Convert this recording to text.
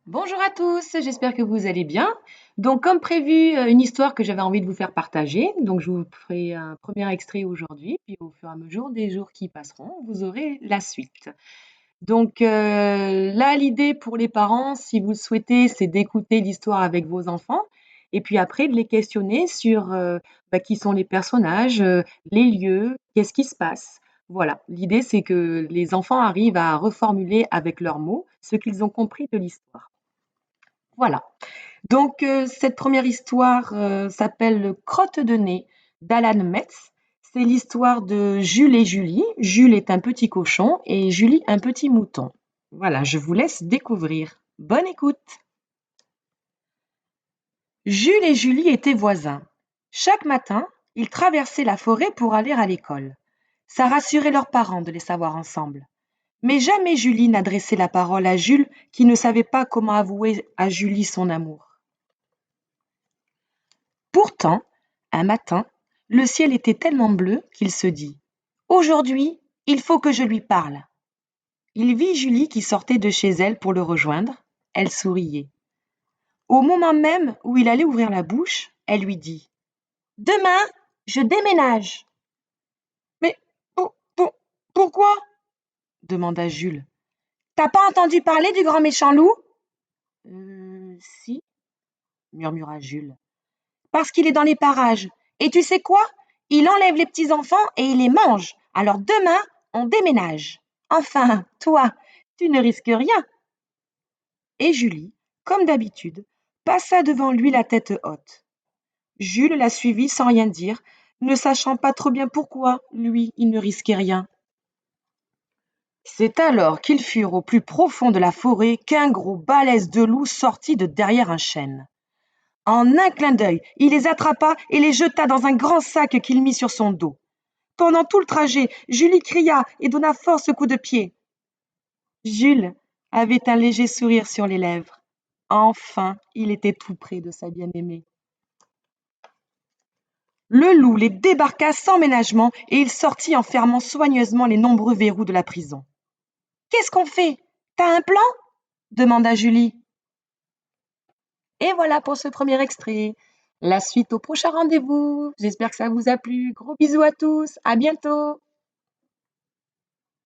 Bonjour à tous, j'espère que vous allez bien. Donc, comme prévu, une histoire que j'avais envie de vous faire partager. Donc, je vous ferai un premier extrait aujourd'hui, puis au fur et à mesure des jours qui passeront, vous aurez la suite. Donc, là, l'idée pour les parents, si vous le souhaitez, c'est d'écouter l'histoire avec vos enfants et puis après de les questionner sur qui sont les personnages, les lieux, qu'est-ce qui se passe. Voilà, l'idée, c'est que les enfants arrivent à reformuler avec leurs mots ce qu'ils ont compris de l'histoire. Voilà. Donc, cette première histoire s'appelle Crotte de nez d'Alan Metz. C'est l'histoire de Jules et Julie. Jules est un petit cochon et Julie un petit mouton. Voilà, je vous laisse découvrir. Bonne écoute. Jules et Julie étaient voisins. Chaque matin, ils traversaient la forêt pour aller à l'école. Ça rassurait leurs parents de les savoir ensemble. Mais jamais Julie n'adressait la parole à Jules qui ne savait pas comment avouer à Julie son amour. Pourtant, un matin, le ciel était tellement bleu qu'il se dit: Aujourd'hui, il faut que je lui parle. Il vit Julie qui sortait de chez elle pour le rejoindre. Elle souriait. Au moment même où il allait ouvrir la bouche, elle lui dit: Demain, je déménage. Mais pourquoi demanda Jules. T'as pas entendu parler du grand méchant loup? Si, murmura Jules. Parce qu'il est dans les parages. Et tu sais quoi? Il enlève les petits-enfants et il les mange. Alors demain, on déménage. Enfin, toi, tu ne risques rien. Et Julie, comme d'habitude, passa devant lui la tête haute. Jules la suivit sans rien dire, ne sachant pas trop bien pourquoi, lui, il ne risquait rien. C'est alors qu'ils furent au plus profond de la forêt qu'un gros balèze de loup sortit de derrière un chêne. En un clin d'œil, il les attrapa et les jeta dans un grand sac qu'il mit sur son dos. Pendant tout le trajet, Julie cria et donna force coups de pied. Jules avait un léger sourire sur les lèvres. Enfin, il était tout près de sa bien-aimée. Le loup les débarqua sans ménagement et il sortit en fermant soigneusement les nombreux verrous de la prison. Qu'est-ce qu'on fait? T'as un plan? Demanda Julie. Et voilà pour ce premier extrait. La suite au prochain rendez-vous. J'espère que ça vous a plu. Gros bisous à tous. À bientôt.